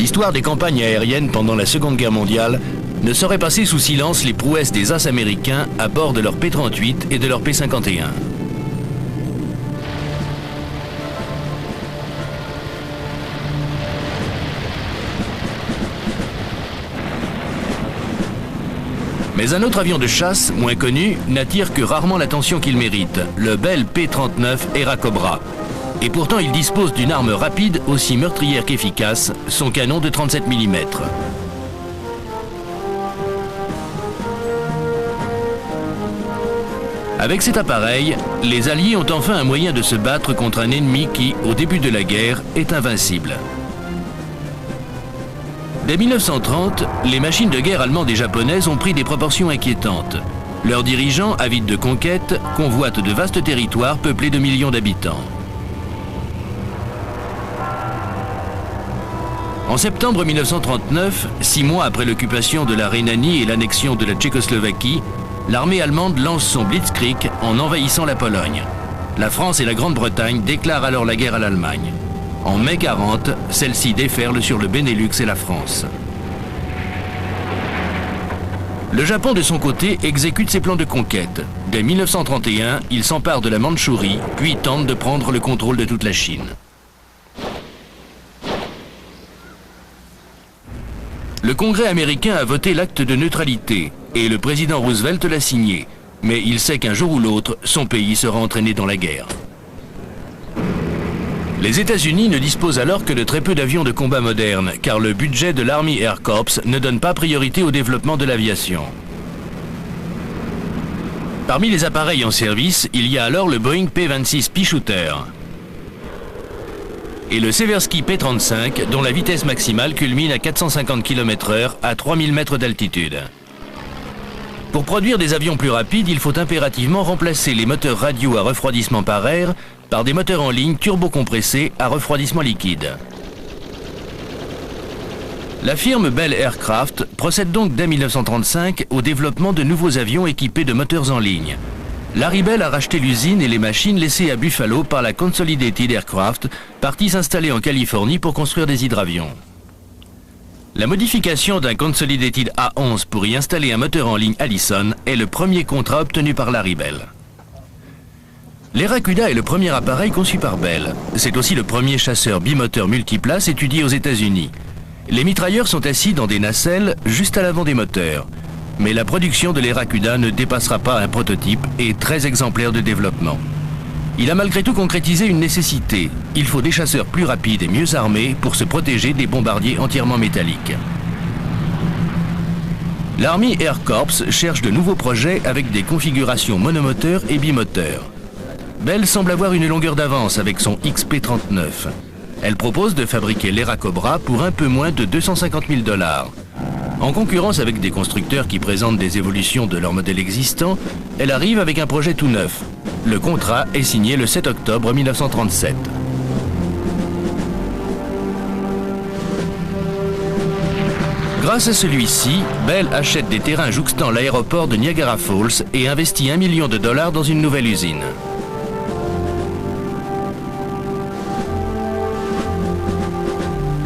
L'histoire des campagnes aériennes pendant la Seconde Guerre mondiale ne saurait passer sous silence les prouesses des As américains à bord de leur P-38 et de leur P-51. Mais un autre avion de chasse, moins connu, n'attire que rarement l'attention qu'il mérite, le Bell P-39 Airacobra. Et pourtant, il dispose d'une arme rapide aussi meurtrière qu'efficace, son canon de 37 mm. Avec cet appareil, les Alliés ont enfin un moyen de se battre contre un ennemi qui, au début de la guerre, est invincible. Dès 1930, les machines de guerre allemandes et japonaises ont pris des proportions inquiétantes. Leurs dirigeants, avides de conquête, convoitent de vastes territoires peuplés de millions d'habitants. En septembre 1939, 6 mois après l'occupation de la Rhénanie et l'annexion de la Tchécoslovaquie, l'armée allemande lance son Blitzkrieg en envahissant la Pologne. La France et la Grande-Bretagne déclarent alors la guerre à l'Allemagne. En mai 40, celle-ci déferle sur le Benelux et la France. Le Japon, de son côté, exécute ses plans de conquête. Dès 1931, il s'empare de la Mandchourie, puis tente de prendre le contrôle de toute la Chine. Le Congrès américain a voté l'acte de neutralité et le président Roosevelt l'a signé. Mais il sait qu'un jour ou l'autre, son pays sera entraîné dans la guerre. Les États-Unis ne disposent alors que de très peu d'avions de combat modernes, car le budget de l'Army Air Corps ne donne pas priorité au développement de l'aviation. Parmi les appareils en service, il y a alors le Boeing P-26 Peashooter et le Seversky P-35, dont la vitesse maximale culmine à 450 km/h à 3000 mètres d'altitude. Pour produire des avions plus rapides, il faut impérativement remplacer les moteurs radio à refroidissement par air par des moteurs en ligne turbocompressés à refroidissement liquide. La firme Bell Aircraft procède donc dès 1935 au développement de nouveaux avions équipés de moteurs en ligne. Larry Bell a racheté l'usine et les machines laissées à Buffalo par la Consolidated Aircraft, partie s'installer en Californie pour construire des hydravions. La modification d'un Consolidated A-11 pour y installer un moteur en ligne Allison est le premier contrat obtenu par Larry Bell. L'Airacuda est le premier appareil conçu par Bell. C'est aussi le premier chasseur bimoteur multiplace étudié aux États-Unis. Les mitrailleurs sont assis dans des nacelles juste à l'avant des moteurs. Mais la production de l'Airacuda ne dépassera pas un prototype et 13 exemplaires de développement. Il a malgré tout concrétisé une nécessité. Il faut des chasseurs plus rapides et mieux armés pour se protéger des bombardiers entièrement métalliques. L'Army Air Corps cherche de nouveaux projets avec des configurations monomoteurs et bimoteurs. Bell semble avoir une longueur d'avance avec son XP-39. Elle propose de fabriquer l'Airacobra pour un peu moins de 250 000 $. En concurrence avec des constructeurs qui présentent des évolutions de leur modèle existant, elle arrive avec un projet tout neuf. Le contrat est signé le 7 octobre 1937. Grâce à celui-ci, Bell achète des terrains jouxtant l'aéroport de Niagara Falls et investit $1 million dans une nouvelle usine.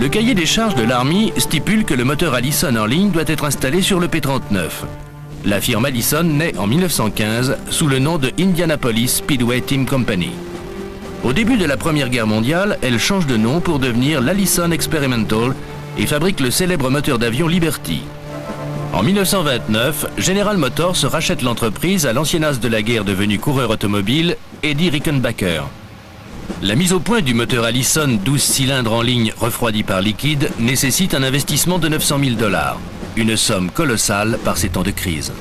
Le cahier des charges de l'Army stipule que le moteur Allison en ligne doit être installé sur le P-39. La firme Allison naît en 1915 sous le nom de Indianapolis Speedway Team Company. Au début de la Première Guerre mondiale, elle change de nom pour devenir l'Allison Experimental et fabrique le célèbre moteur d'avion Liberty. En 1929, General Motors rachète l'entreprise à l'ancien as de la guerre devenu coureur automobile, Eddie Rickenbacker. La mise au point du moteur Allison 12 cylindres en ligne refroidi par liquide nécessite un investissement de $900 000, une somme colossale par ces temps de crise.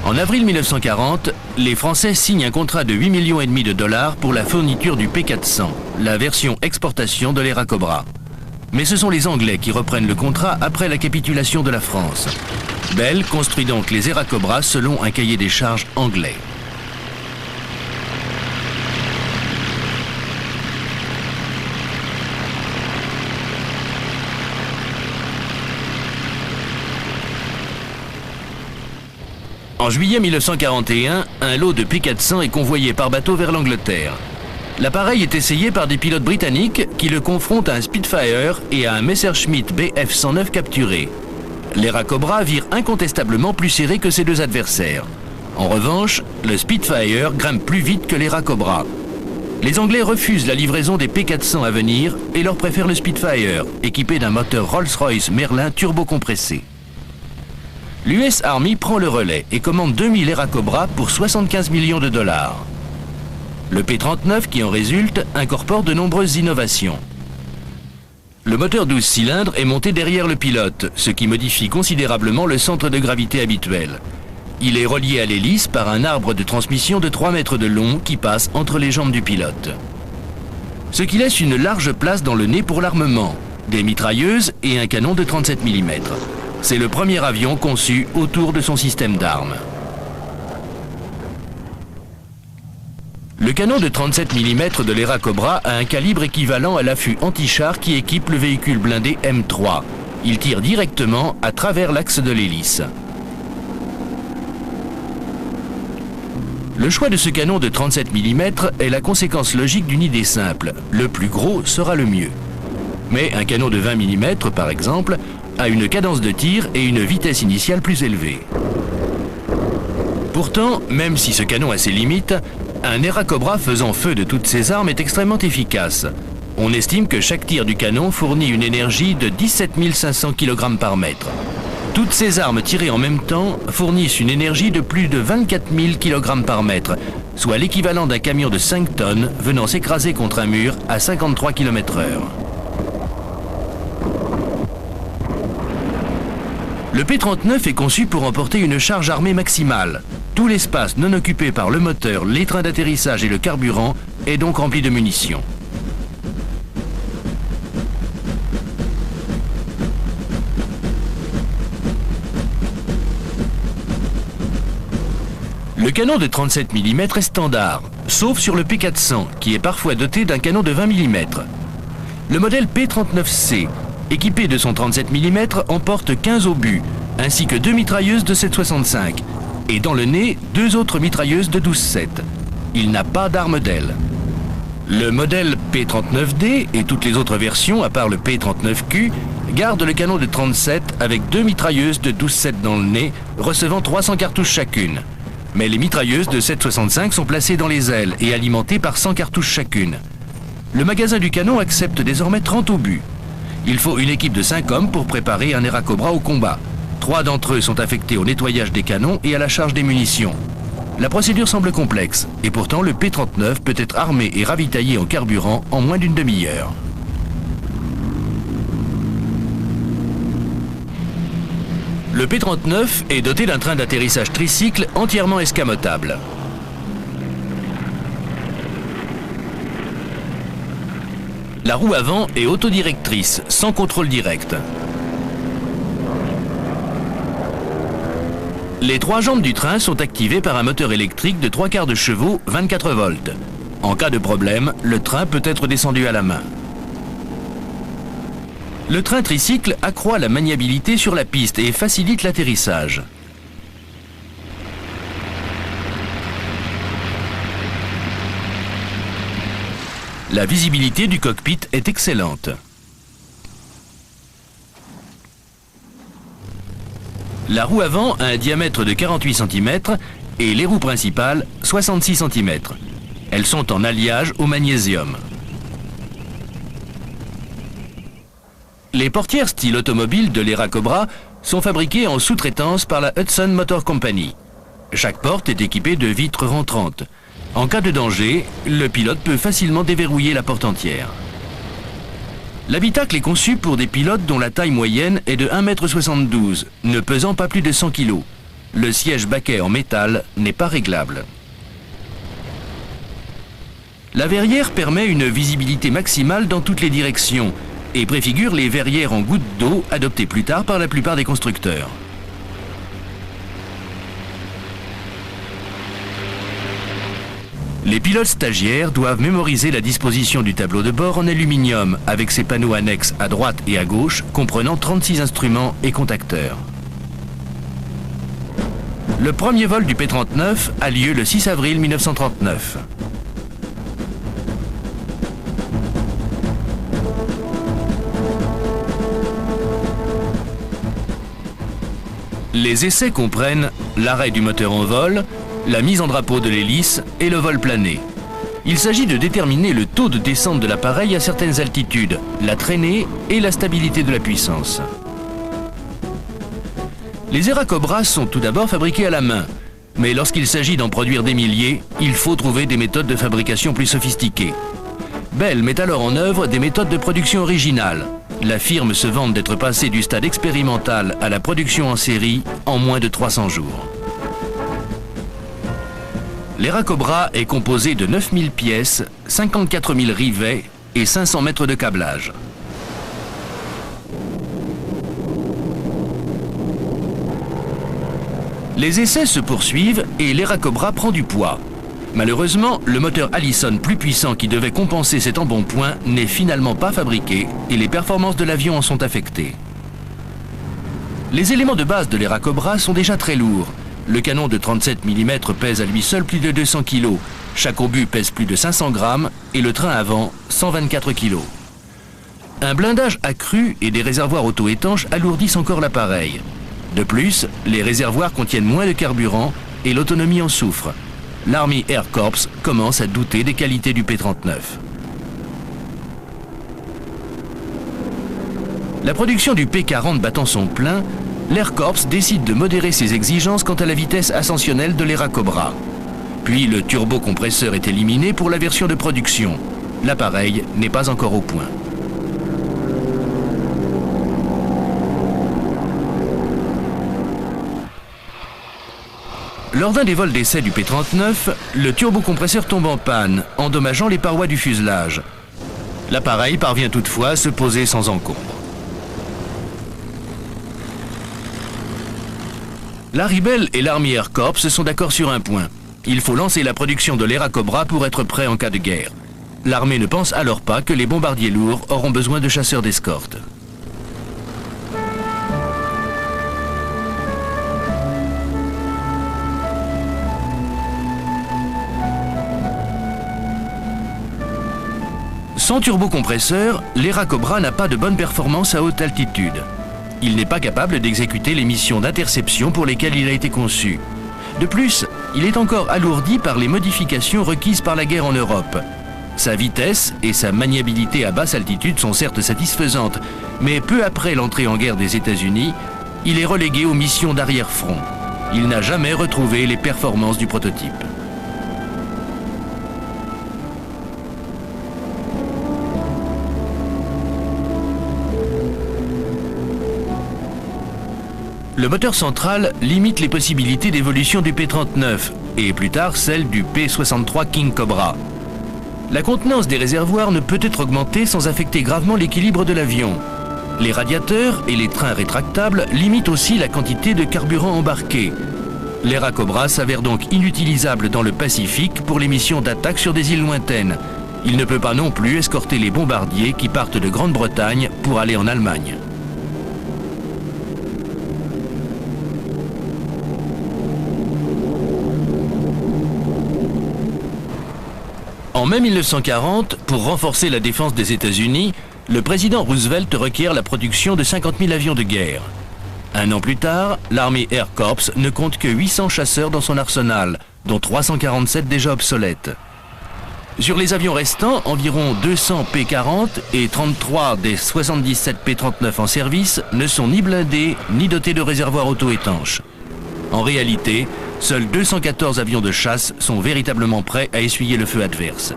En avril 1940, les Français signent un contrat de $8,5 millions pour la fourniture du P400, la version exportation de l'Airacobra. Mais ce sont les Anglais qui reprennent le contrat après la capitulation de la France. Bell construit donc les Airacobra selon un cahier des charges anglais. En juillet 1941, un lot de P400 est convoyé par bateau vers l'Angleterre. L'appareil est essayé par des pilotes britanniques qui le confrontent à un Spitfire et à un Messerschmitt Bf 109 capturé. Les Racobra virent incontestablement plus serrés que ses deux adversaires. En revanche, le Spitfire grimpe plus vite que les Racobra. Les Anglais refusent la livraison des P400 à venir et leur préfèrent le Spitfire, équipé d'un moteur Rolls-Royce Merlin turbocompressé. L'US Army prend le relais et commande 2000 Airacobra pour 75 millions de dollars. Le P-39 qui en résulte incorpore de nombreuses innovations. Le moteur 12 cylindres est monté derrière le pilote, ce qui modifie considérablement le centre de gravité habituel. Il est relié à l'hélice par un arbre de transmission de 3 mètres de long qui passe entre les jambes du pilote. Ce qui laisse une large place dans le nez pour l'armement, des mitrailleuses et un canon de 37 mm. C'est le premier avion conçu autour de son système d'armes. Le canon de 37 mm de l'Airacobra a un calibre équivalent à l'affût anti-char qui équipe le véhicule blindé M3. Il tire directement à travers l'axe de l'hélice. Le choix de ce canon de 37 mm est la conséquence logique d'une idée simple. Le plus gros sera le mieux. Mais un canon de 20 mm, par exemple, a une cadence de tir et une vitesse initiale plus élevée. Pourtant, même si ce canon a ses limites, un Airacobra faisant feu de toutes ses armes est extrêmement efficace. On estime que chaque tir du canon fournit une énergie de 17 500 kg par mètre. Toutes ces armes tirées en même temps fournissent une énergie de plus de 24 000 kg par mètre, soit l'équivalent d'un camion de 5 tonnes venant s'écraser contre un mur à 53 km/h. Le P-39 est conçu pour emporter une charge armée maximale. Tout l'espace non occupé par le moteur, les trains d'atterrissage et le carburant est donc rempli de munitions. Le canon de 37 mm est standard, sauf sur le P400, qui est parfois doté d'un canon de 20 mm. Le modèle P-39C, équipé de son 37 mm, emporte 15 obus, ainsi que 2 mitrailleuses de 7,65 et dans le nez, 2 autres mitrailleuses de 12,7. Il n'a pas d'arme d'aile. Le modèle P-39D et toutes les autres versions, à part le P-39Q, gardent le canon de 37 avec 2 mitrailleuses de 12,7 dans le nez, recevant 300 cartouches chacune. Mais les mitrailleuses de 7,65 sont placées dans les ailes et alimentées par 100 cartouches chacune. Le magasin du canon accepte désormais 30 obus. Il faut une équipe de 5 hommes pour préparer un Airacobra au combat. 3 d'entre eux sont affectés au nettoyage des canons et à la charge des munitions. La procédure semble complexe, et pourtant le P-39 peut être armé et ravitaillé en carburant en moins d'une demi-heure. Le P-39 est doté d'un train d'atterrissage tricycle entièrement escamotable. La roue avant est autodirectrice, sans contrôle direct. Les 3 jambes du train sont activées par un moteur électrique de 3/4 de chevaux, 24 volts. En cas de problème, le train peut être descendu à la main. Le train tricycle accroît la maniabilité sur la piste et facilite l'atterrissage. La visibilité du cockpit est excellente. La roue avant a un diamètre de 48 cm et les roues principales 66 cm. Elles sont en alliage au magnésium. Les portières style automobile de l'Airacobra sont fabriquées en sous-traitance par la Hudson Motor Company. Chaque porte est équipée de vitres rentrantes. En cas de danger, le pilote peut facilement déverrouiller la porte entière. L'habitacle est conçu pour des pilotes dont la taille moyenne est de 1,72 m, ne pesant pas plus de 100 kg. Le siège baquet en métal n'est pas réglable. La verrière permet une visibilité maximale dans toutes les directions et préfigure les verrières en gouttes d'eau adoptées plus tard par la plupart des constructeurs. Les pilotes stagiaires doivent mémoriser la disposition du tableau de bord en aluminium avec ses panneaux annexes à droite et à gauche comprenant 36 instruments et contacteurs. Le premier vol du P-39 a lieu le 6 avril 1939. Les essais comprennent l'arrêt du moteur en vol, la mise en drapeau de l'hélice et le vol plané. Il s'agit de déterminer le taux de descente de l'appareil à certaines altitudes, la traînée et la stabilité de la puissance. Les Airacobra sont tout d'abord fabriqués à la main, mais lorsqu'il s'agit d'en produire des milliers, il faut trouver des méthodes de fabrication plus sophistiquées. Bell met alors en œuvre des méthodes de production originales. La firme se vante d'être passée du stade expérimental à la production en série en moins de 300 jours. L'Airacobra est composé de 9000 pièces, 54 000 rivets et 500 mètres de câblage. Les essais se poursuivent et l'Airacobra prend du poids. Malheureusement, le moteur Allison plus puissant qui devait compenser cet embonpoint n'est finalement pas fabriqué et les performances de l'avion en sont affectées. Les éléments de base de l'Airacobra sont déjà très lourds. Le canon de 37 mm pèse à lui seul plus de 200 kg. Chaque obus pèse plus de 500 grammes et le train avant 124 kg. Un blindage accru et des réservoirs auto-étanches alourdissent encore l'appareil. De plus, les réservoirs contiennent moins de carburant et l'autonomie en souffre. L'Army Air Corps commence à douter des qualités du P-39. La production du P-40 battant son plein, l'Air Corps décide de modérer ses exigences quant à la vitesse ascensionnelle de l'Airacobra. Puis le turbocompresseur est éliminé pour la version de production. L'appareil n'est pas encore au point. Lors d'un des vols d'essai du P-39, le turbocompresseur tombe en panne, endommageant les parois du fuselage. L'appareil parvient toutefois à se poser sans encombre. Larry Bell et l'Army Air Corps sont d'accord sur un point. Il faut lancer la production de l'Airacobra pour être prêt en cas de guerre. L'armée ne pense alors pas que les bombardiers lourds auront besoin de chasseurs d'escorte. Sans turbocompresseur, l'Airacobra n'a pas de bonne performance à haute altitude. Il n'est pas capable d'exécuter les missions d'interception pour lesquelles il a été conçu. De plus, il est encore alourdi par les modifications requises par la guerre en Europe. Sa vitesse et sa maniabilité à basse altitude sont certes satisfaisantes, mais peu après l'entrée en guerre des États-Unis, il est relégué aux missions d'arrière-front. Il n'a jamais retrouvé les performances du prototype. Le moteur central limite les possibilités d'évolution du P-39 et plus tard celle du P-63 King Cobra. La contenance des réservoirs ne peut être augmentée sans affecter gravement l'équilibre de l'avion. Les radiateurs et les trains rétractables limitent aussi la quantité de carburant embarqué. L'Airacobra s'avère donc inutilisable dans le Pacifique pour les missions d'attaque sur des îles lointaines. Il ne peut pas non plus escorter les bombardiers qui partent de Grande-Bretagne pour aller en Allemagne. En mai 1940, pour renforcer la défense des États-Unis, le président Roosevelt requiert la production de 50 000 avions de guerre. Un an plus tard, l'Army Air Corps ne compte que 800 chasseurs dans son arsenal, dont 347 déjà obsolètes. Sur les avions restants, environ 200 P-40 et 33 des 77 P-39 en service ne sont ni blindés ni dotés de réservoirs auto-étanches. En réalité, seuls 214 avions de chasse sont véritablement prêts à essuyer le feu adverse.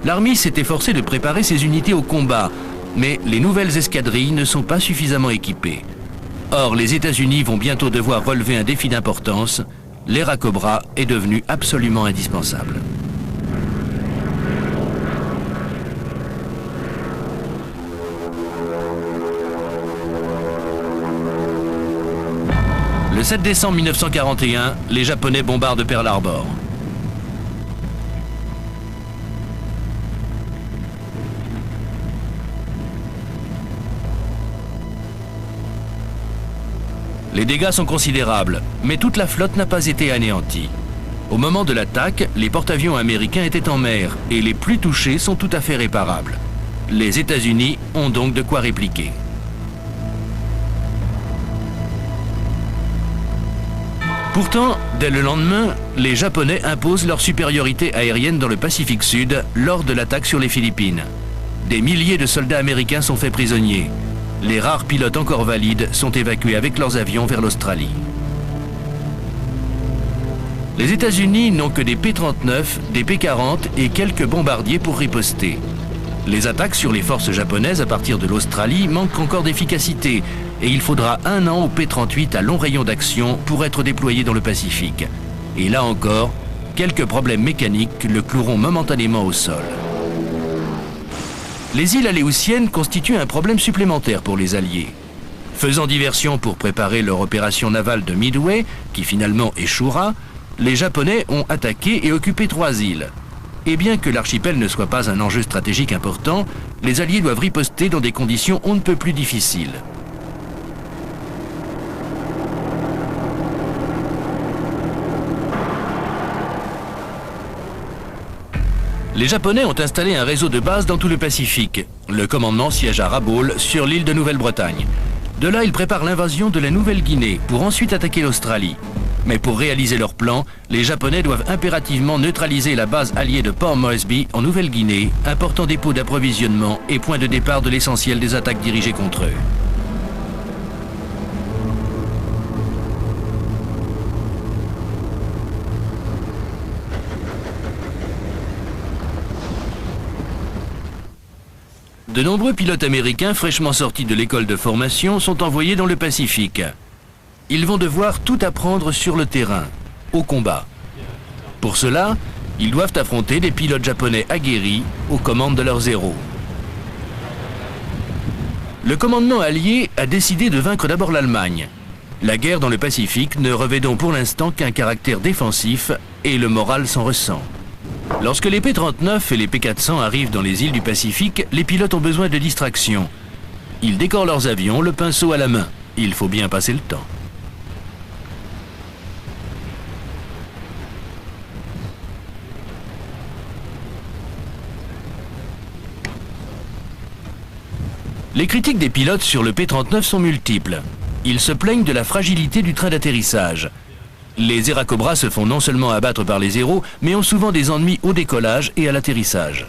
L'armée s'est efforcée de préparer ses unités au combat, mais les nouvelles escadrilles ne sont pas suffisamment équipées. Or, les États-Unis vont bientôt devoir relever un défi d'importance. L'Airacobra est devenu absolument indispensable. Le 7 décembre 1941, les Japonais bombardent Pearl Harbor. Les dégâts sont considérables, mais toute la flotte n'a pas été anéantie. Au moment de l'attaque, les porte-avions américains étaient en mer et les plus touchés sont tout à fait réparables. Les États-Unis ont donc de quoi répliquer. Pourtant, dès le lendemain, les Japonais imposent leur supériorité aérienne dans le Pacifique Sud lors de l'attaque sur les Philippines. Des milliers de soldats américains sont faits prisonniers. Les rares pilotes encore valides sont évacués avec leurs avions vers l'Australie. Les États-Unis n'ont que des P-39, des P-40 et quelques bombardiers pour riposter. Les attaques sur les forces japonaises à partir de l'Australie manquent encore d'efficacité et il faudra 1 an au P-38 à long rayon d'action pour être déployé dans le Pacifique. Et là encore, quelques problèmes mécaniques le cloueront momentanément au sol. Les îles Aléoutiennes constituent un problème supplémentaire pour les Alliés. Faisant diversion pour préparer leur opération navale de Midway, qui finalement échouera, les Japonais ont attaqué et occupé 3 îles. Et bien que l'archipel ne soit pas un enjeu stratégique important, les Alliés doivent riposter dans des conditions on ne peut plus difficiles. Les Japonais ont installé un réseau de bases dans tout le Pacifique. Le commandement siège à Rabaul, sur l'île de Nouvelle-Bretagne. De là, ils préparent l'invasion de la Nouvelle-Guinée pour ensuite attaquer l'Australie. Mais pour réaliser leur plan, les Japonais doivent impérativement neutraliser la base alliée de Port Moresby en Nouvelle-Guinée, important dépôt d'approvisionnement et point de départ de l'essentiel des attaques dirigées contre eux. De nombreux pilotes américains fraîchement sortis de l'école de formation sont envoyés dans le Pacifique. Ils vont devoir tout apprendre sur le terrain, au combat. Pour cela, ils doivent affronter des pilotes japonais aguerris aux commandes de leurs héros. Le commandement allié a décidé de vaincre d'abord l'Allemagne. La guerre dans le Pacifique ne revêt donc pour l'instant qu'un caractère défensif et le moral s'en ressent. Lorsque les P-39 et les P-400 arrivent dans les îles du Pacifique, les pilotes ont besoin de distraction. Ils décorent leurs avions, le pinceau à la main. Il faut bien passer le temps. Les critiques des pilotes sur le P-39 sont multiples. Ils se plaignent de la fragilité du train d'atterrissage. Les Airacobra se font non seulement abattre par les Héros, mais ont souvent des ennuis au décollage et à l'atterrissage.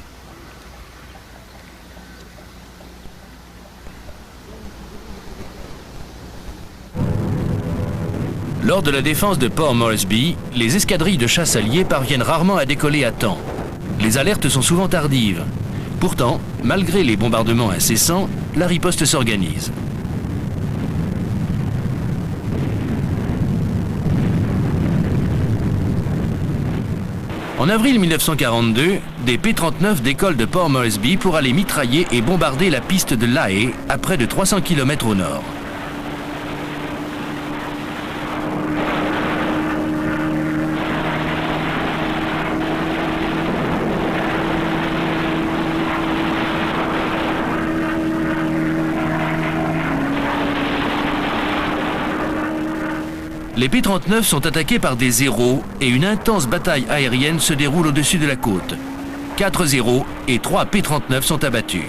Lors de la défense de Port Moresby, les escadrilles de chasse alliées parviennent rarement à décoller à temps. Les alertes sont souvent tardives. Pourtant, malgré les bombardements incessants, la riposte s'organise. En avril 1942, des P-39 décollent de Port Moresby pour aller mitrailler et bombarder la piste de Lae à près de 300 km au nord. Les P-39 sont attaqués par des Zéros et une intense bataille aérienne se déroule au-dessus de la côte. 4 Zéros et 3 P-39 sont abattus.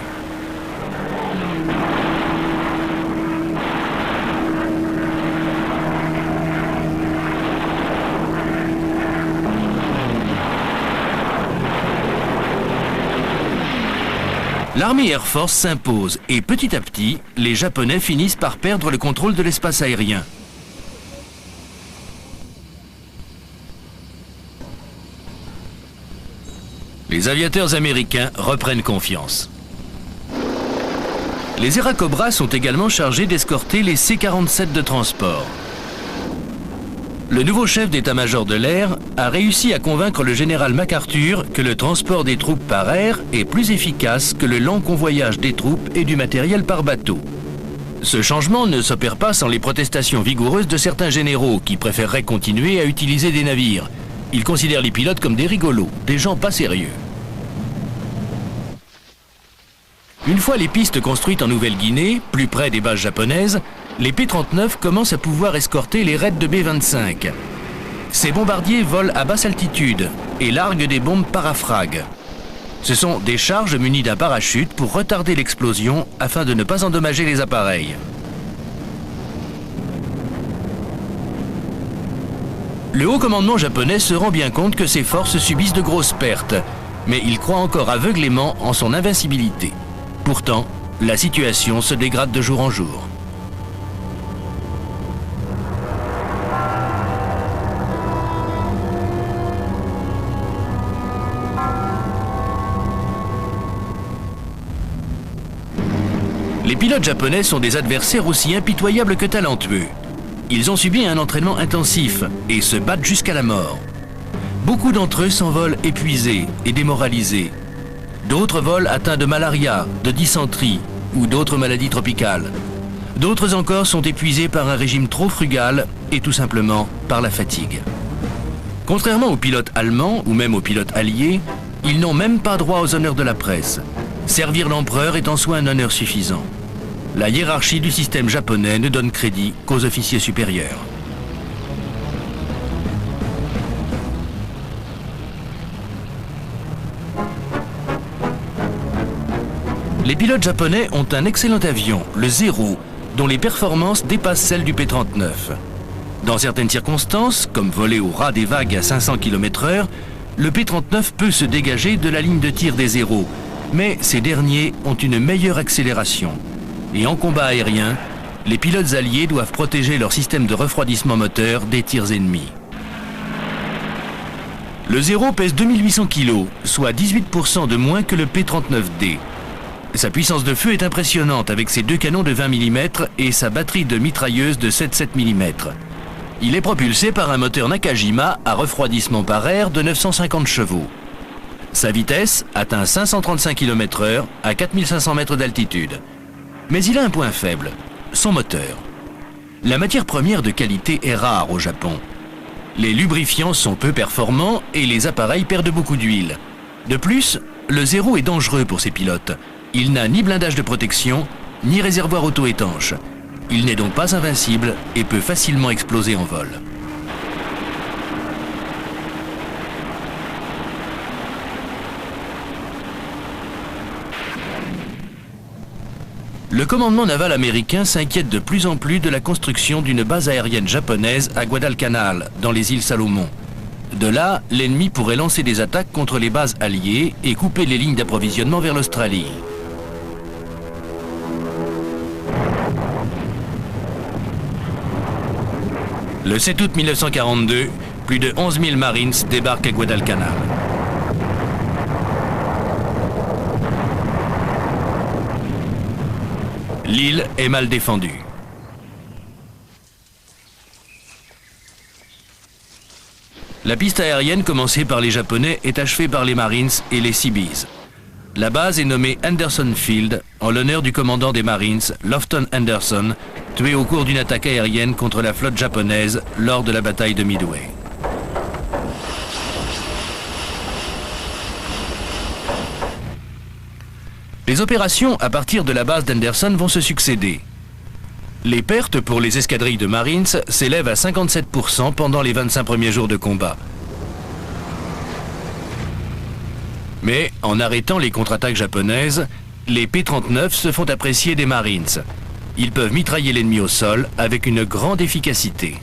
L'armée Air Force s'impose et petit à petit, les Japonais finissent par perdre le contrôle de l'espace aérien. Les aviateurs américains reprennent confiance. Les Airacobra sont également chargés d'escorter les C-47 de transport. Le nouveau chef d'état-major de l'air a réussi à convaincre le général MacArthur que le transport des troupes par air est plus efficace que le lent convoyage des troupes et du matériel par bateau. Ce changement ne s'opère pas sans les protestations vigoureuses de certains généraux qui préféreraient continuer à utiliser des navires. Ils considèrent les pilotes comme des rigolos, des gens pas sérieux. Une fois les pistes construites en Nouvelle-Guinée, plus près des bases japonaises, les P-39 commencent à pouvoir escorter les raids de B-25. Ces bombardiers volent à basse altitude et larguent des bombes parafragues. Ce sont des charges munies d'un parachute pour retarder l'explosion afin de ne pas endommager les appareils. Le haut commandement japonais se rend bien compte que ses forces subissent de grosses pertes, mais il croit encore aveuglément en son invincibilité. Pourtant, la situation se dégrade de jour en jour. Les pilotes japonais sont des adversaires aussi impitoyables que talentueux. Ils ont subi un entraînement intensif et se battent jusqu'à la mort. Beaucoup d'entre eux s'envolent épuisés et démoralisés. D'autres volent atteints de malaria, de dysenterie ou d'autres maladies tropicales. D'autres encore sont épuisés par un régime trop frugal et tout simplement par la fatigue. Contrairement aux pilotes allemands ou même aux pilotes alliés, ils n'ont même pas droit aux honneurs de la presse. Servir l'empereur est en soi un honneur suffisant. La hiérarchie du système japonais ne donne crédit qu'aux officiers supérieurs. Les pilotes japonais ont un excellent avion, le Zero, dont les performances dépassent celles du P-39. Dans certaines circonstances, comme voler au ras des vagues à 500 km/h, le P-39 peut se dégager de la ligne de tir des Zero, mais ces derniers ont une meilleure accélération. Et en combat aérien, les pilotes alliés doivent protéger leur système de refroidissement moteur des tirs ennemis. Le Zero pèse 2800 kg, soit 18% de moins que le P-39D. Sa puissance de feu est impressionnante avec ses deux canons de 20 mm et sa batterie de mitrailleuses de 7,7 mm. Il est propulsé par un moteur Nakajima à refroidissement par air de 950 chevaux. Sa vitesse atteint 535 km/h à 4500 mètres d'altitude. Mais il a un point faible, son moteur. La matière première de qualité est rare au Japon. Les lubrifiants sont peu performants et les appareils perdent beaucoup d'huile. De plus, le Zero est dangereux pour ses pilotes. Il n'a ni blindage de protection, ni réservoir auto-étanche. Il n'est donc pas invincible et peut facilement exploser en vol. Le commandement naval américain s'inquiète de plus en plus de la construction d'une base aérienne japonaise à Guadalcanal, dans les îles Salomon. De là, l'ennemi pourrait lancer des attaques contre les bases alliées et couper les lignes d'approvisionnement vers l'Australie. Le 7 août 1942, plus de 11 000 Marines débarquent à Guadalcanal. L'île est mal défendue. La piste aérienne commencée par les Japonais est achevée par les Marines et les Seabees. La base est nommée Anderson Field en l'honneur du commandant des Marines, Lofton Anderson, tué au cours d'une attaque aérienne contre la flotte japonaise lors de la bataille de Midway. Les opérations à partir de la base d'Anderson vont se succéder. Les pertes pour les escadrilles de Marines s'élèvent à 57% pendant les 25 premiers jours de combat. Mais en arrêtant les contre-attaques japonaises, les P-39 se font apprécier des Marines. Ils peuvent mitrailler l'ennemi au sol avec une grande efficacité.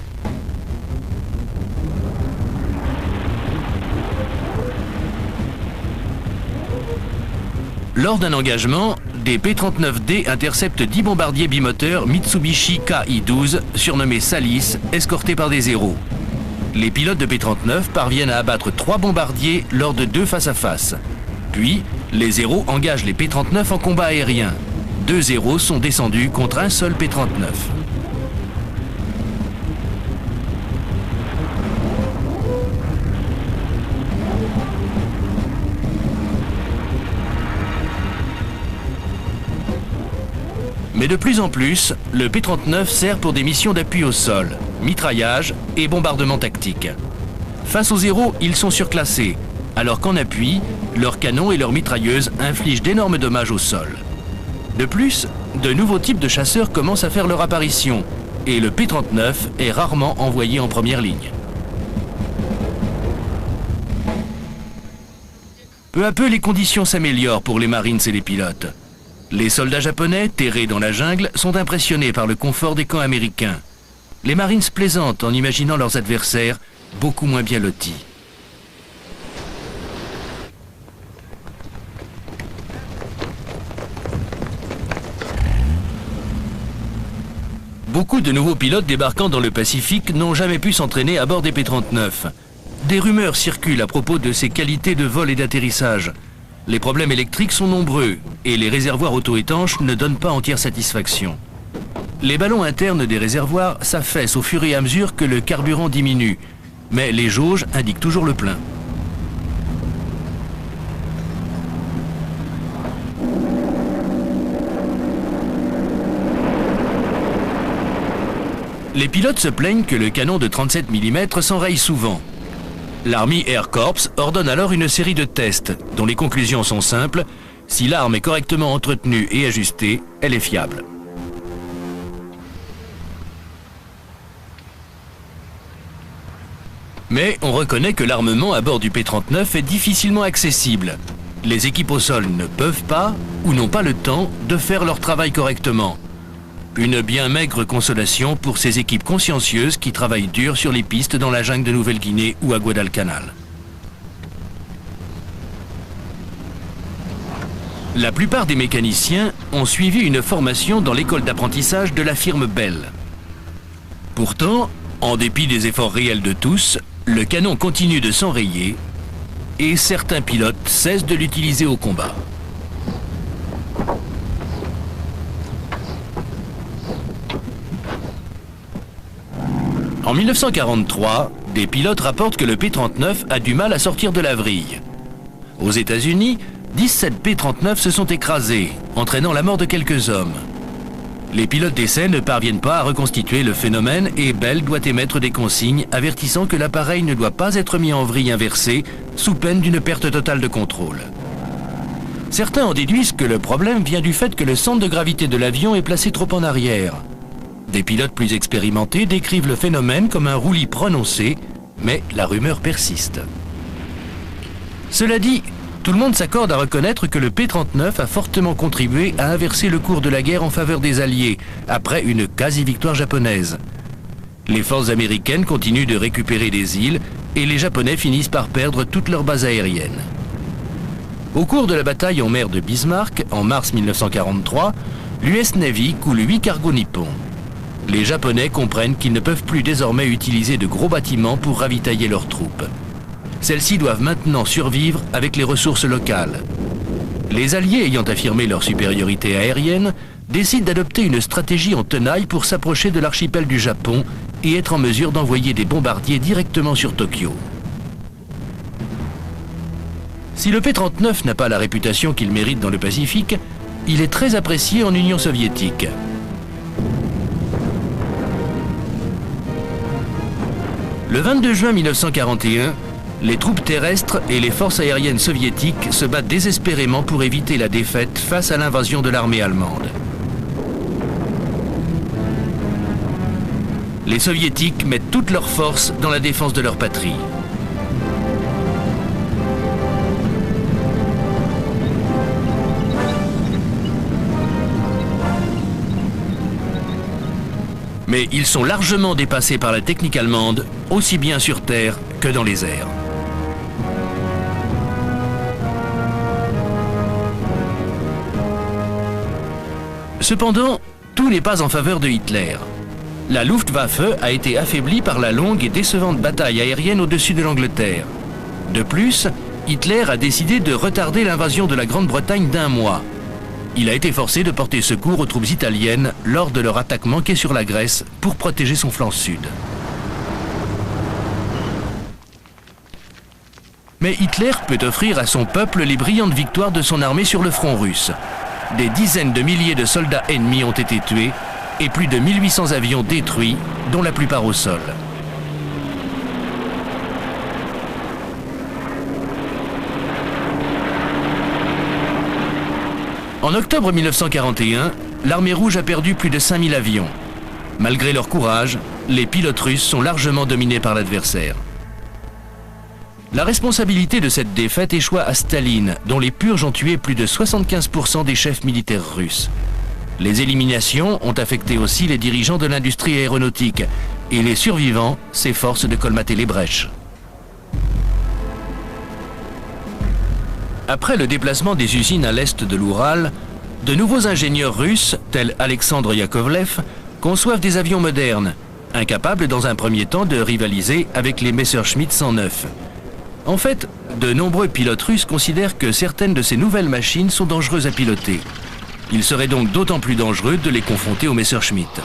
Lors d'un engagement, des P-39D interceptent 10 bombardiers bimoteurs Mitsubishi Ki-12, surnommés Salis, escortés par des Zero. Les pilotes de P-39 parviennent à abattre 3 bombardiers lors de 2 face-à-face. Puis, les Zero engagent les P-39 en combat aérien. 2 Zero sont descendus contre un seul P-39. Mais de plus en plus, le P-39 sert pour des missions d'appui au sol, mitraillage et bombardement tactique. Face aux Zero, ils sont surclassés, alors qu'en appui, leurs canons et leurs mitrailleuses infligent d'énormes dommages au sol. De plus, de nouveaux types de chasseurs commencent à faire leur apparition, et le P-39 est rarement envoyé en première ligne. Peu à peu, les conditions s'améliorent pour les Marines et les pilotes. Les soldats japonais, terrés dans la jungle, sont impressionnés par le confort des camps américains. Les Marines plaisantent en imaginant leurs adversaires beaucoup moins bien lotis. Beaucoup de nouveaux pilotes débarquant dans le Pacifique n'ont jamais pu s'entraîner à bord des P-39. Des rumeurs circulent à propos de ses qualités de vol et d'atterrissage. Les problèmes électriques sont nombreux et les réservoirs auto-étanches ne donnent pas entière satisfaction. Les ballons internes des réservoirs s'affaissent au fur et à mesure que le carburant diminue, mais les jauges indiquent toujours le plein. Les pilotes se plaignent que le canon de 37 mm s'enraye souvent. L'Army Air Corps ordonne alors une série de tests, dont les conclusions sont simples. Si l'arme est correctement entretenue et ajustée, elle est fiable. Mais on reconnaît que l'armement à bord du P-39 est difficilement accessible. Les équipes au sol ne peuvent pas, ou n'ont pas le temps, de faire leur travail correctement. Une bien maigre consolation pour ces équipes consciencieuses qui travaillent dur sur les pistes dans la jungle de Nouvelle-Guinée ou à Guadalcanal. La plupart des mécaniciens ont suivi une formation dans l'école d'apprentissage de la firme Bell. Pourtant, en dépit des efforts réels de tous, le canon continue de s'enrayer et certains pilotes cessent de l'utiliser au combat. En 1943, des pilotes rapportent que le P-39 a du mal à sortir de la vrille. Aux États-Unis, 17 P-39 se sont écrasés, entraînant la mort de quelques hommes. Les pilotes d'essai ne parviennent pas à reconstituer le phénomène et Bell doit émettre des consignes avertissant que l'appareil ne doit pas être mis en vrille inversée sous peine d'une perte totale de contrôle. Certains en déduisent que le problème vient du fait que le centre de gravité de l'avion est placé trop en arrière. Des pilotes plus expérimentés décrivent le phénomène comme un roulis prononcé, mais la rumeur persiste. Cela dit, tout le monde s'accorde à reconnaître que le P-39 a fortement contribué à inverser le cours de la guerre en faveur des Alliés, après une quasi-victoire japonaise. Les forces américaines continuent de récupérer des îles et les Japonais finissent par perdre toutes leurs bases aériennes. Au cours de la bataille en mer de Bismarck, en mars 1943, l'US Navy coule 8 cargos nippons. Les Japonais comprennent qu'ils ne peuvent plus désormais utiliser de gros bâtiments pour ravitailler leurs troupes. Celles-ci doivent maintenant survivre avec les ressources locales. Les Alliés ayant affirmé leur supériorité aérienne, décident d'adopter une stratégie en tenaille pour s'approcher de l'archipel du Japon et être en mesure d'envoyer des bombardiers directement sur Tokyo. Si le P-39 n'a pas la réputation qu'il mérite dans le Pacifique, il est très apprécié en Union soviétique. Le 22 juin 1941, les troupes terrestres et les forces aériennes soviétiques se battent désespérément pour éviter la défaite face à l'invasion de l'armée allemande. Les soviétiques mettent toutes leurs forces dans la défense de leur patrie. Mais ils sont largement dépassés par la technique allemande, aussi bien sur terre que dans les airs. Cependant, tout n'est pas en faveur de Hitler. La Luftwaffe a été affaiblie par la longue et décevante bataille aérienne au-dessus de l'Angleterre. De plus, Hitler a décidé de retarder l'invasion de la Grande-Bretagne d'1 mois. Il a été forcé de porter secours aux troupes italiennes lors de leur attaque manquée sur la Grèce pour protéger son flanc sud. Mais Hitler peut offrir à son peuple les brillantes victoires de son armée sur le front russe. Des dizaines de milliers de soldats ennemis ont été tués et plus de 1800 avions détruits, dont la plupart au sol. En octobre 1941, l'armée rouge a perdu plus de 5000 avions. Malgré leur courage, les pilotes russes sont largement dominés par l'adversaire. La responsabilité de cette défaite échoua à Staline, dont les purges ont tué plus de 75% des chefs militaires russes. Les éliminations ont affecté aussi les dirigeants de l'industrie aéronautique, et les survivants s'efforcent de colmater les brèches. Après le déplacement des usines à l'est de l'Oural, de nouveaux ingénieurs russes, tels Alexandre Yakovlev, conçoivent des avions modernes, incapables dans un premier temps de rivaliser avec les Messerschmitt 109. En fait, de nombreux pilotes russes considèrent que certaines de ces nouvelles machines sont dangereuses à piloter. Il serait donc d'autant plus dangereux de les confronter aux Messerschmitt.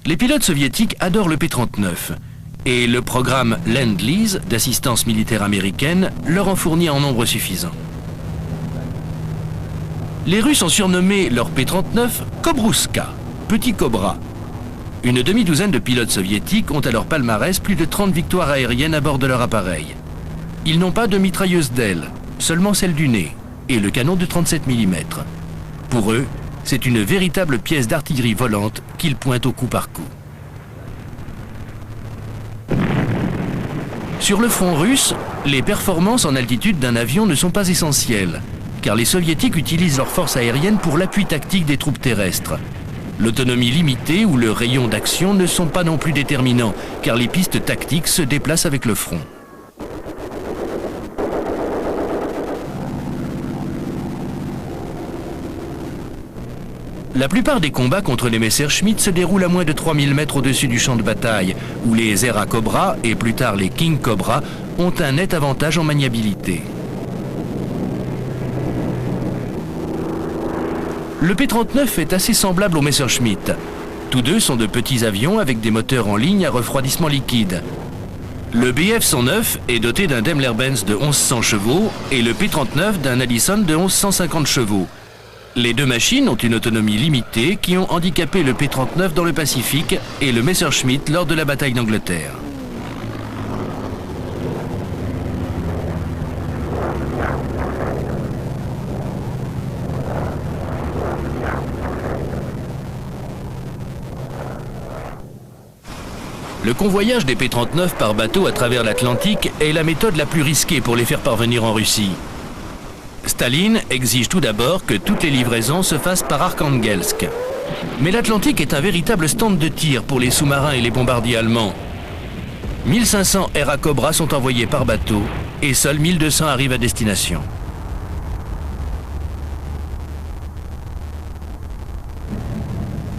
Les pilotes soviétiques adorent le P-39 et le programme Lend-Lease d'assistance militaire américaine leur en fournit en nombre suffisant. Les Russes ont surnommé leur P-39 Kobrouska, Petit Cobra. Une demi-douzaine de pilotes soviétiques ont à leur palmarès plus de 30 victoires aériennes à bord de leur appareil. Ils n'ont pas de mitrailleuse d'aile, seulement celle du nez, et le canon de 37 mm. Pour eux, c'est une véritable pièce d'artillerie volante qu'ils pointent au coup par coup. Sur le front russe, les performances en altitude d'un avion ne sont pas essentielles, car les soviétiques utilisent leur force aérienne pour l'appui tactique des troupes terrestres. L'autonomie limitée ou le rayon d'action ne sont pas non plus déterminants, car les pistes tactiques se déplacent avec le front. La plupart des combats contre les Messerschmitt se déroulent à moins de 3000 mètres au-dessus du champ de bataille, où les Era Cobra et plus tard les King Cobra ont un net avantage en maniabilité. Le P-39 est assez semblable au Messerschmitt. Tous deux sont de petits avions avec des moteurs en ligne à refroidissement liquide. Le Bf-109 est doté d'un Daimler-Benz de 1100 chevaux et le P-39 d'un Allison de 1150 chevaux. Les deux machines ont une autonomie limitée qui ont handicapé le P-39 dans le Pacifique et le Messerschmitt lors de la bataille d'Angleterre. Le convoyage des P-39 par bateau à travers l'Atlantique est la méthode la plus risquée pour les faire parvenir en Russie. Staline exige tout d'abord que toutes les livraisons se fassent par Arkhangelsk. Mais l'Atlantique est un véritable stand de tir pour les sous-marins et les bombardiers allemands. 1500 Era Cobra sont envoyés par bateau et seuls 1200 arrivent à destination.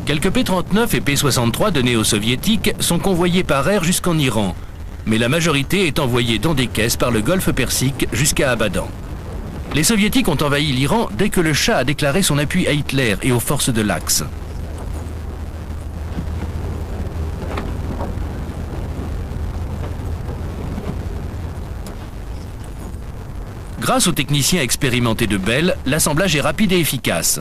Quelques P-39 et P-63 donnés aux soviétiques sont convoyés par air jusqu'en Iran, mais la majorité est envoyée dans des caisses par le golfe Persique jusqu'à Abadan. Les soviétiques ont envahi l'Iran dès que le Shah a déclaré son appui à Hitler et aux forces de l'Axe. Grâce aux techniciens expérimentés de Bell, l'assemblage est rapide et efficace.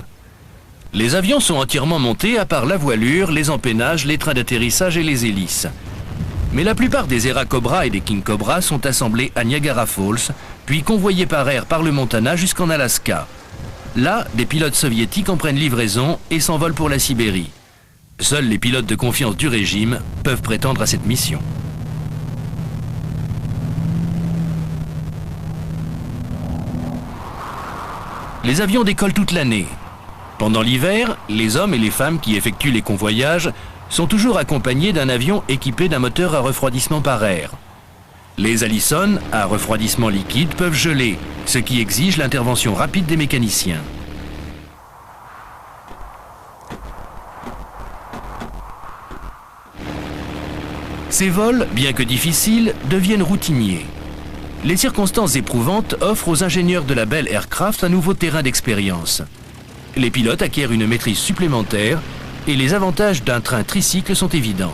Les avions sont entièrement montés à part la voilure, les empennages, les trains d'atterrissage et les hélices. Mais la plupart des Era Cobra et des King Cobra sont assemblés à Niagara Falls, puis convoyés par air par le Montana jusqu'en Alaska. Là, des pilotes soviétiques en prennent livraison et s'envolent pour la Sibérie. Seuls les pilotes de confiance du régime peuvent prétendre à cette mission. Les avions décollent toute l'année. Pendant l'hiver, les hommes et les femmes qui effectuent les convoyages sont toujours accompagnés d'un avion équipé d'un moteur à refroidissement par air. Les Allison à refroidissement liquide peuvent geler, ce qui exige l'intervention rapide des mécaniciens. Ces vols, bien que difficiles, deviennent routiniers. Les circonstances éprouvantes offrent aux ingénieurs de la Bell Aircraft un nouveau terrain d'expérience. Les pilotes acquièrent une maîtrise supplémentaire et les avantages d'un train tricycle sont évidents.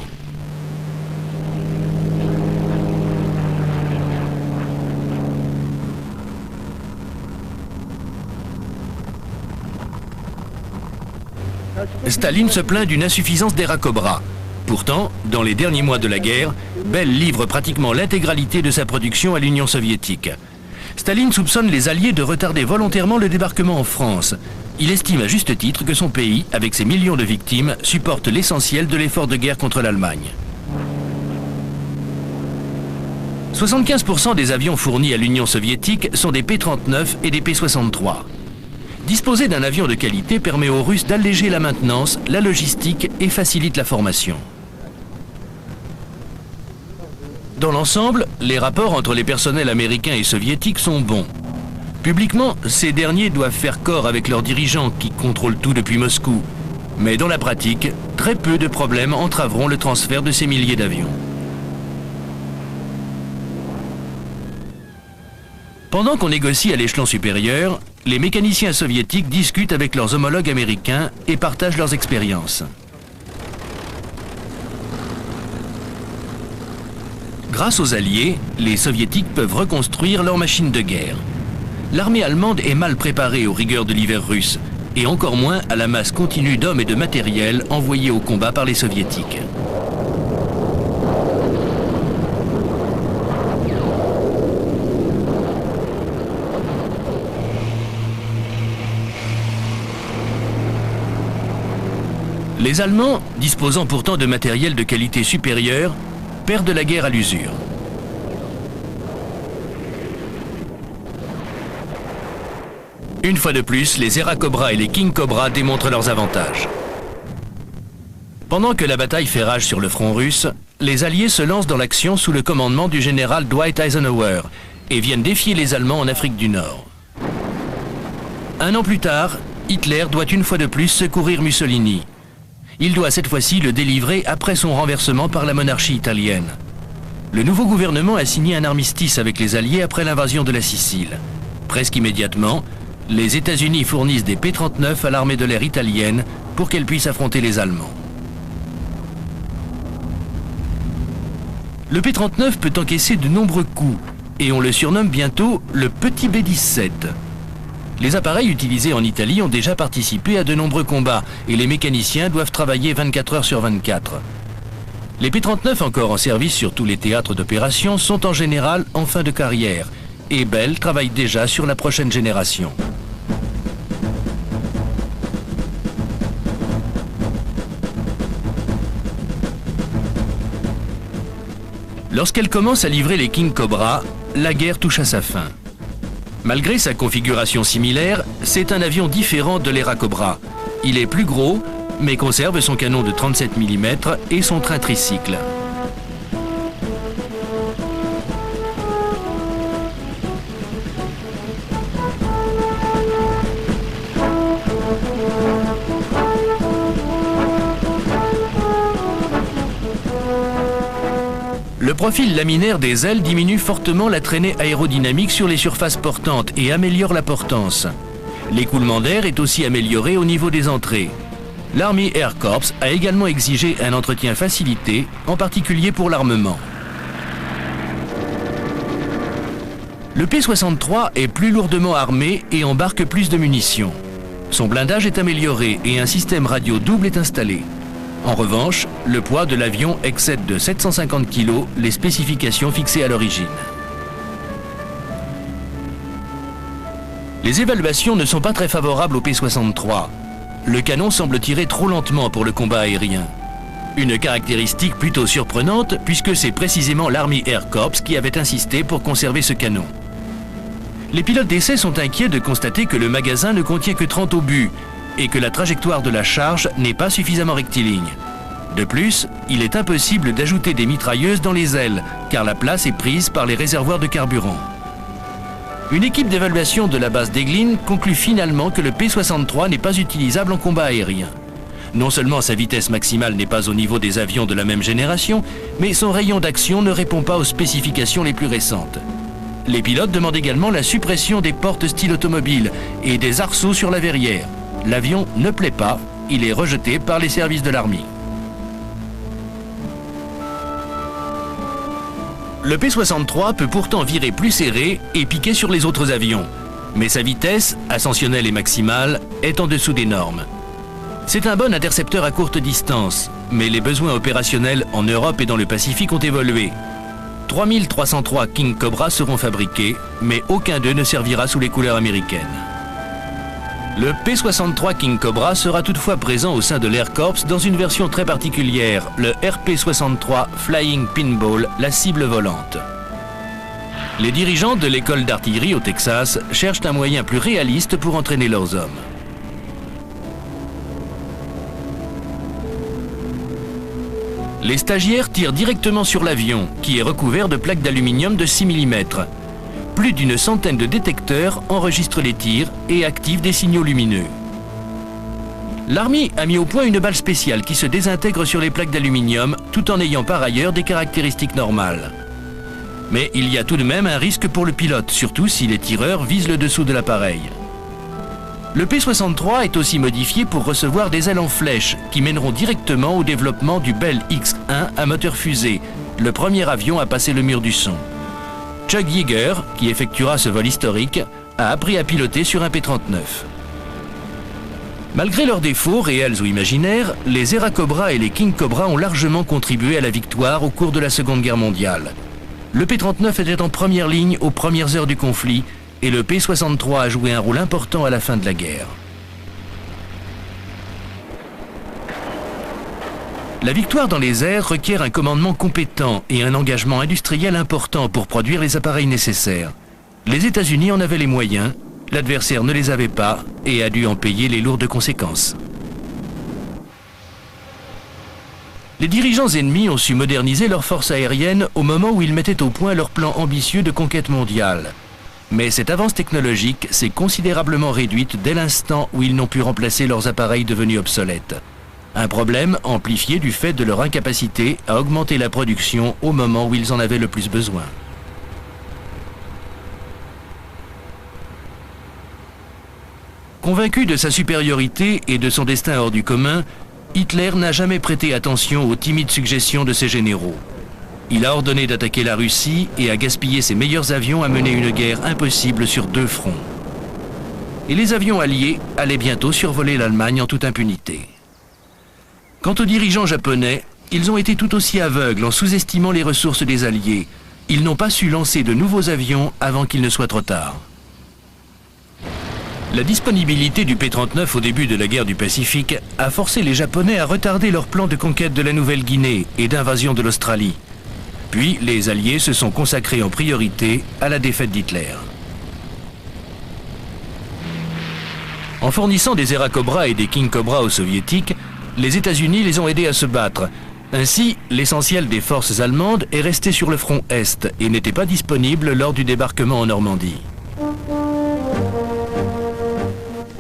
Staline se plaint d'une insuffisance d'Era Cobra. Pourtant, dans les derniers mois de la guerre, Bell livre pratiquement l'intégralité de sa production à l'Union soviétique. Staline soupçonne les Alliés de retarder volontairement le débarquement en France. Il estime à juste titre que son pays, avec ses millions de victimes, supporte l'essentiel de l'effort de guerre contre l'Allemagne. 75% des avions fournis à l'Union soviétique sont des P-39 et des P-63. Disposer d'un avion de qualité permet aux Russes d'alléger la maintenance, la logistique et facilite la formation. Dans l'ensemble, les rapports entre les personnels américains et soviétiques sont bons. Publiquement, ces derniers doivent faire corps avec leurs dirigeants qui contrôlent tout depuis Moscou. Mais dans la pratique, très peu de problèmes entraveront le transfert de ces milliers d'avions. Pendant qu'on négocie à l'échelon supérieur, les mécaniciens soviétiques discutent avec leurs homologues américains et partagent leurs expériences. Grâce aux Alliés, les Soviétiques peuvent reconstruire leurs machines de guerre. L'armée allemande est mal préparée aux rigueurs de l'hiver russe, et encore moins à la masse continue d'hommes et de matériel envoyés au combat par les Soviétiques. Les Allemands, disposant pourtant de matériel de qualité supérieure, perdent la guerre à l'usure. Une fois de plus, les Era Cobra et les King Cobra démontrent leurs avantages. Pendant que la bataille fait rage sur le front russe, les Alliés se lancent dans l'action sous le commandement du général Dwight Eisenhower et viennent défier les Allemands en Afrique du Nord. Un an plus tard, Hitler doit une fois de plus secourir Mussolini. Il doit cette fois-ci le délivrer après son renversement par la monarchie italienne. Le nouveau gouvernement a signé un armistice avec les Alliés après l'invasion de la Sicile. Presque immédiatement, les États-Unis fournissent des P-39 à l'armée de l'air italienne pour qu'elle puisse affronter les Allemands. Le P-39 peut encaisser de nombreux coups et on le surnomme bientôt le petit B-17. Les appareils utilisés en Italie ont déjà participé à de nombreux combats et les mécaniciens doivent travailler 24 heures sur 24. Les P-39 encore en service sur tous les théâtres d'opération sont en général en fin de carrière et Bell travaille déjà sur la prochaine génération. Lorsqu'elle commence à livrer les King Cobra, la guerre touche à sa fin. Malgré sa configuration similaire, c'est un avion différent de l'Era Cobra. Il est plus gros, mais conserve son canon de 37 mm et son train tricycle. Le profil laminaire des ailes diminue fortement la traînée aérodynamique sur les surfaces portantes et améliore la portance. L'écoulement d'air est aussi amélioré au niveau des entrées. L'Army Air Corps a également exigé un entretien facilité, en particulier pour l'armement. Le P-63 est plus lourdement armé et embarque plus de munitions. Son blindage est amélioré et un système radio double est installé. En revanche, le poids de l'avion excède de 750 kg les spécifications fixées à l'origine. Les évaluations ne sont pas très favorables au P-63. Le canon semble tirer trop lentement pour le combat aérien. Une caractéristique plutôt surprenante puisque c'est précisément l'Army Air Corps qui avait insisté pour conserver ce canon. Les pilotes d'essai sont inquiets de constater que le magasin ne contient que 30 obus et que la trajectoire de la charge n'est pas suffisamment rectiligne. De plus, il est impossible d'ajouter des mitrailleuses dans les ailes, car la place est prise par les réservoirs de carburant. Une équipe d'évaluation de la base d'Eglin conclut finalement que le P-63 n'est pas utilisable en combat aérien. Non seulement sa vitesse maximale n'est pas au niveau des avions de la même génération, mais son rayon d'action ne répond pas aux spécifications les plus récentes. Les pilotes demandent également la suppression des portes style automobile et des arceaux sur la verrière. L'avion ne plaît pas, il est rejeté par les services de l'armée. Le P-63 peut pourtant virer plus serré et piquer sur les autres avions, mais sa vitesse, ascensionnelle et maximale, est en dessous des normes. C'est un bon intercepteur à courte distance, mais les besoins opérationnels en Europe et dans le Pacifique ont évolué. 3303 King Cobra seront fabriqués, mais aucun d'eux ne servira sous les couleurs américaines. Le P-63 King Cobra sera toutefois présent au sein de l'Air Corps dans une version très particulière, le RP-63 Flying Pinball, la cible volante. Les dirigeants de l'école d'artillerie au Texas cherchent un moyen plus réaliste pour entraîner leurs hommes. Les stagiaires tirent directement sur l'avion, qui est recouvert de plaques d'aluminium de 6 mm. Plus d'une centaine de détecteurs enregistrent les tirs et activent des signaux lumineux. L'Army a mis au point une balle spéciale qui se désintègre sur les plaques d'aluminium, tout en ayant par ailleurs des caractéristiques normales. Mais il y a tout de même un risque pour le pilote, surtout si les tireurs visent le dessous de l'appareil. Le P-63 est aussi modifié pour recevoir des ailes en flèche qui mèneront directement au développement du Bell X-1 à moteur fusée, le premier avion à passer le mur du son. Chuck Yeager, qui effectuera ce vol historique, a appris à piloter sur un P-39. Malgré leurs défauts, réels ou imaginaires, les Era Cobra et les King Cobra ont largement contribué à la victoire au cours de la Seconde Guerre mondiale. Le P-39 était en première ligne aux premières heures du conflit et le P-63 a joué un rôle important à la fin de la guerre. La victoire dans les airs requiert un commandement compétent et un engagement industriel important pour produire les appareils nécessaires. Les États-Unis en avaient les moyens, l'adversaire ne les avait pas et a dû en payer les lourdes conséquences. Les dirigeants ennemis ont su moderniser leurs forces aériennes au moment où ils mettaient au point leur plan ambitieux de conquête mondiale. Mais cette avance technologique s'est considérablement réduite dès l'instant où ils n'ont pu remplacer leurs appareils devenus obsolètes. Un problème amplifié du fait de leur incapacité à augmenter la production au moment où ils en avaient le plus besoin. Convaincu de sa supériorité et de son destin hors du commun, Hitler n'a jamais prêté attention aux timides suggestions de ses généraux. Il a ordonné d'attaquer la Russie et a gaspillé ses meilleurs avions à mener une guerre impossible sur 2 fronts. Et les avions alliés allaient bientôt survoler l'Allemagne en toute impunité. Quant aux dirigeants japonais, ils ont été tout aussi aveugles en sous-estimant les ressources des Alliés. Ils n'ont pas su lancer de nouveaux avions avant qu'il ne soit trop tard. La disponibilité du P-39 au début de la guerre du Pacifique a forcé les Japonais à retarder leur plan de conquête de la Nouvelle-Guinée et d'invasion de l'Australie. Puis les Alliés se sont consacrés en priorité à la défaite d'Hitler. En fournissant des Era Cobra et des King Cobra aux Soviétiques, les États-Unis les ont aidés à se battre. Ainsi, l'essentiel des forces allemandes est resté sur le front Est et n'était pas disponible lors du débarquement en Normandie.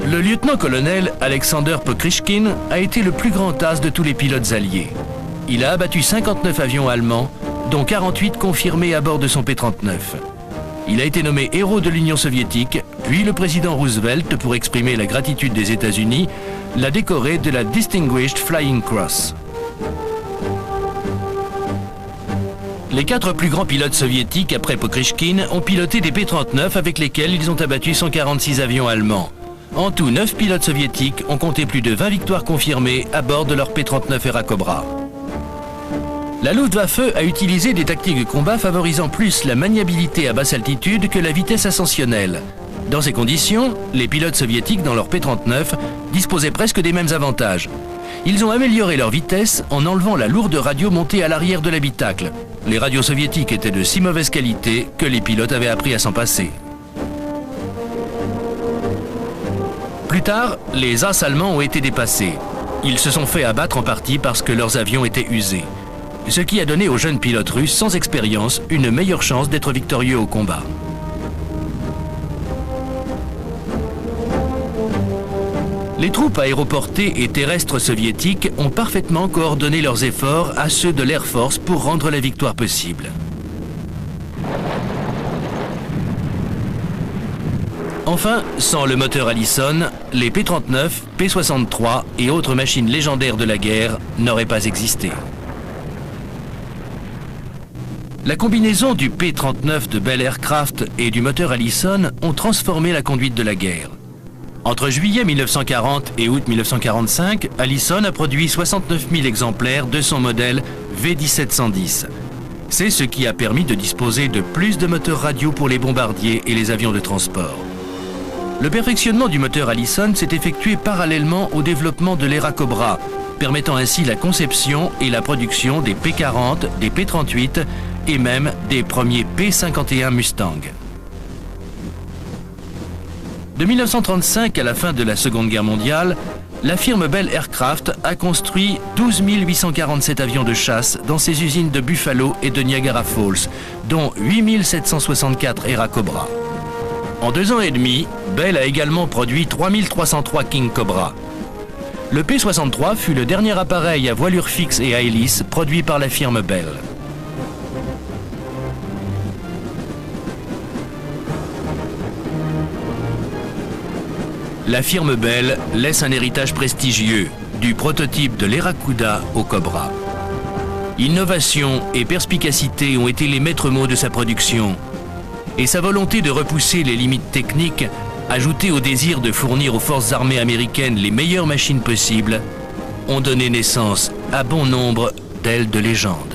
Le lieutenant-colonel Alexander Pokrychkin a été le plus grand as de tous les pilotes alliés. Il a abattu 59 avions allemands, dont 48 confirmés à bord de son P-39. Il a été nommé héros de l'Union soviétique, puis le président Roosevelt, pour exprimer la gratitude des États-Unis, l'a décoré de la Distinguished Flying Cross. Les 4 plus grands pilotes soviétiques après Pokrychkin ont piloté des P-39 avec lesquels ils ont abattu 146 avions allemands. En tout, 9 pilotes soviétiques ont compté plus de 20 victoires confirmées à bord de leur P-39 Era Cobra. La Luftwaffe a utilisé des tactiques de combat favorisant plus la maniabilité à basse altitude que la vitesse ascensionnelle. Dans ces conditions, les pilotes soviétiques dans leur P-39 disposaient presque des mêmes avantages. Ils ont amélioré leur vitesse en enlevant la lourde radio montée à l'arrière de l'habitacle. Les radios soviétiques étaient de si mauvaise qualité que les pilotes avaient appris à s'en passer. Plus tard, les As allemands ont été dépassés. Ils se sont fait abattre en partie parce que leurs avions étaient usés. Ce qui a donné aux jeunes pilotes russes sans expérience une meilleure chance d'être victorieux au combat. Les troupes aéroportées et terrestres soviétiques ont parfaitement coordonné leurs efforts à ceux de l'Air Force pour rendre la victoire possible. Enfin, sans le moteur Allison, les P-39, P-63 et autres machines légendaires de la guerre n'auraient pas existé. La combinaison du P-39 de Bell Aircraft et du moteur Allison ont transformé la conduite de la guerre. Entre juillet 1940 et août 1945, Allison a produit 69 000 exemplaires de son modèle V-1710. C'est ce qui a permis de disposer de plus de moteurs radio pour les bombardiers et les avions de transport. Le perfectionnement du moteur Allison s'est effectué parallèlement au développement de l'Era Cobra, permettant ainsi la conception et la production des P-40, des P-38 et même des premiers P-51 Mustang. De 1935 à la fin de la Seconde Guerre mondiale, la firme Bell Aircraft a construit 12 847 avions de chasse dans ses usines de Buffalo et de Niagara Falls, dont 8 764 Era Cobra. En 2 ans et demi, Bell a également produit 3 303 King Cobra. Le P-63 fut le dernier appareil à voilure fixe et à hélice produit par la firme Bell. La firme Bell laisse un héritage prestigieux, du prototype de l'Eracuda au Cobra. Innovation et perspicacité ont été les maîtres mots de sa production, et sa volonté de repousser les limites techniques, ajoutée au désir de fournir aux forces armées américaines les meilleures machines possibles, ont donné naissance à bon nombre d'ailes de légende.